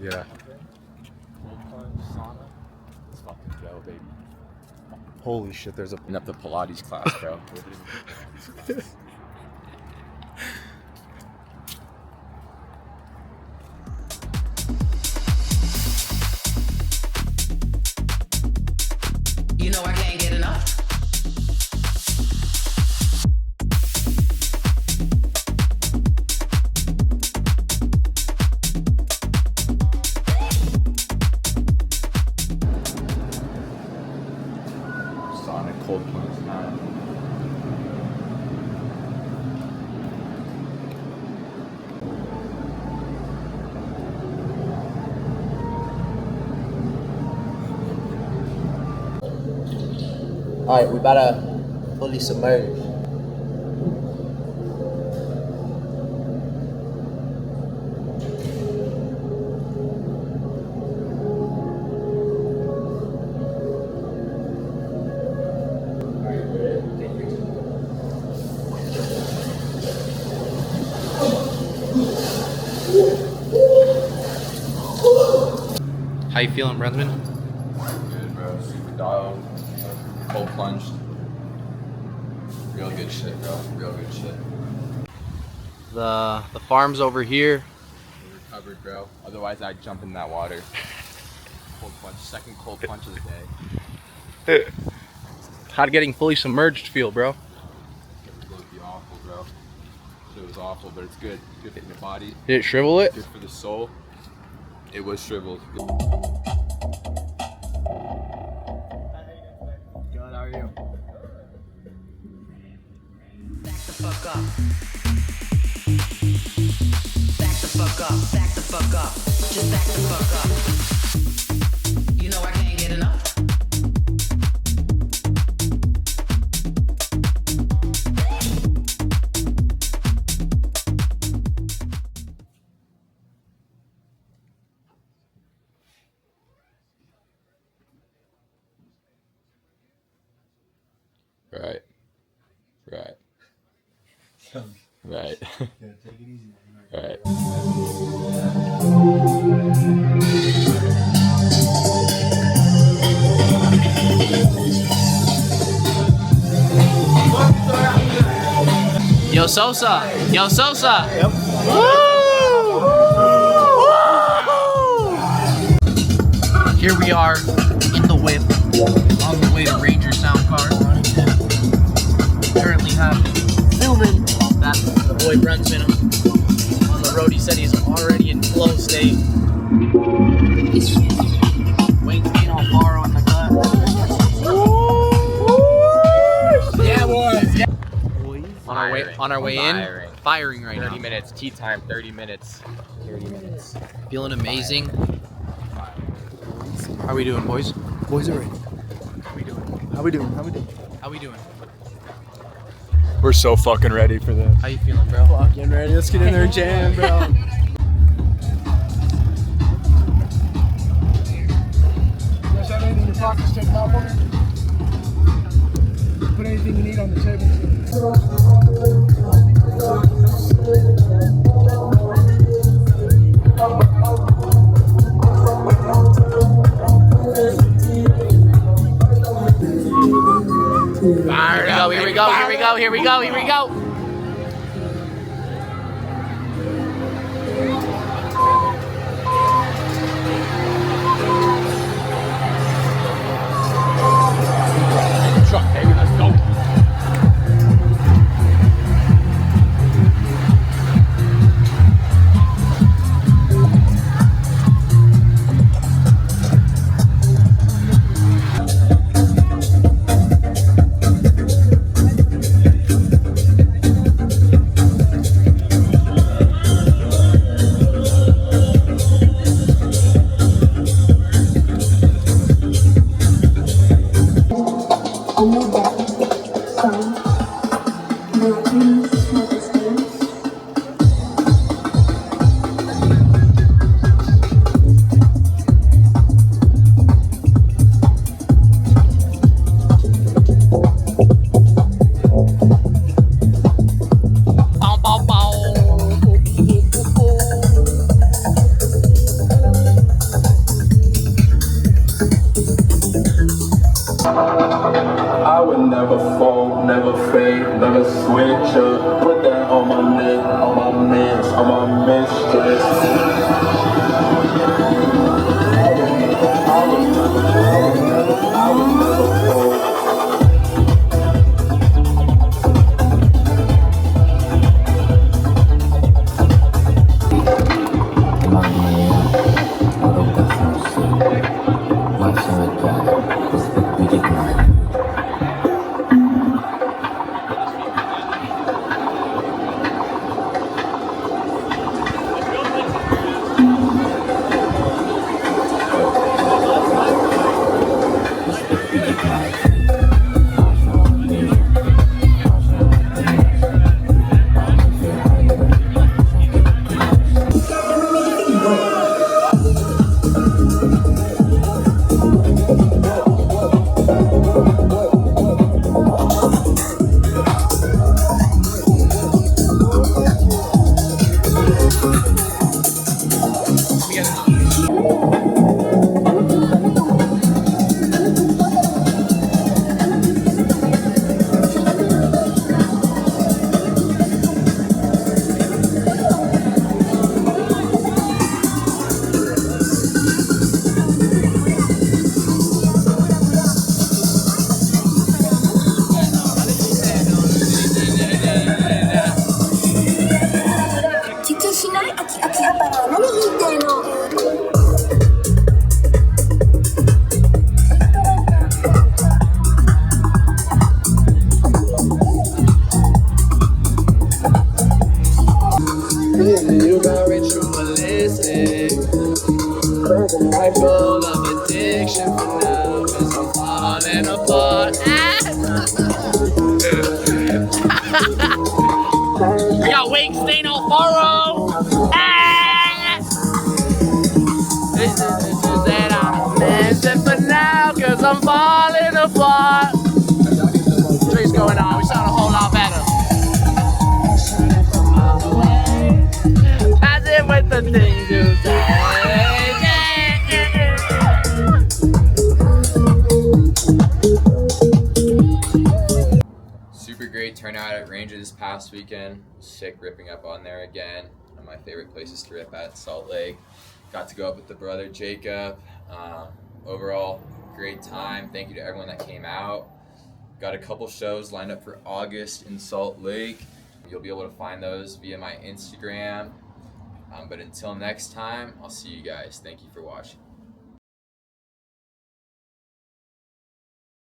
Yeah. Cold plunge, sauna. Let's fucking go, baby. Holy shit, there's a... And up the Pilates class, bro. You know I can't get enough. Sonic cold plunge now. Alright, we better fully submerge. How you feeling, Brunsman? Good, bro. Super dialed. Cold plunged. Real good shit, bro. Real good shit. The farm's over here. We recovered, bro. Otherwise, I'd jump in that water. Cold plunge. Second cold plunge of the day. How'd getting fully submerged feel, bro? It would be awful, bro. It was awful, but it's good. Good hitting your body. Did it shrivel it? Good for the soul. It was shriveled. Good. God, how are you? Back the fuck up. Back the fuck up. Back the fuck up. Just back the fuck up. You know I can't get enough. Right. Right. Right. Yeah, take it easy. Right. Yo Sosa! Yo Sosa! Yep. Here we are in the whip on the way to Ranger Sound Car. Currently have filming that the boy Brunsman on the road. He said he's already in flow state. Wayne's being all borrow in the cut. Yeah, boys. Yeah. On our way in, firing right now. 30 minutes. Tea time. 30 minutes. 30 minutes. Feeling amazing. How we doing, boys? Boys are ready. How we doing? How we doing? We're so fucking ready for this. How you feeling, bro? Fucking ready. Let's get in there and jam, bro. You guys have anything in your pockets? Take them out for me. Put anything you need on the table. Here we go. Truck, baby. Let's go. You got ritualistic. I full of addiction for now, 'cause I'm falling apart. I got wing stain on furrow. This is that I'm missing for now, 'cause I'm falling apart. Trees going on, we sound a whole lot better. As if with the things you say. Super great turnout at Ranger this past weekend. Sick ripping up on there again. One of my favorite places to rip at, Salt Lake. Got to go up with the brother Jacob. Overall, great time. Thank you to everyone that came out. Got a couple shows lined up for August in Salt Lake. You'll be able to find those via my Instagram. But until next time, I'll see you guys. Thank you for watching.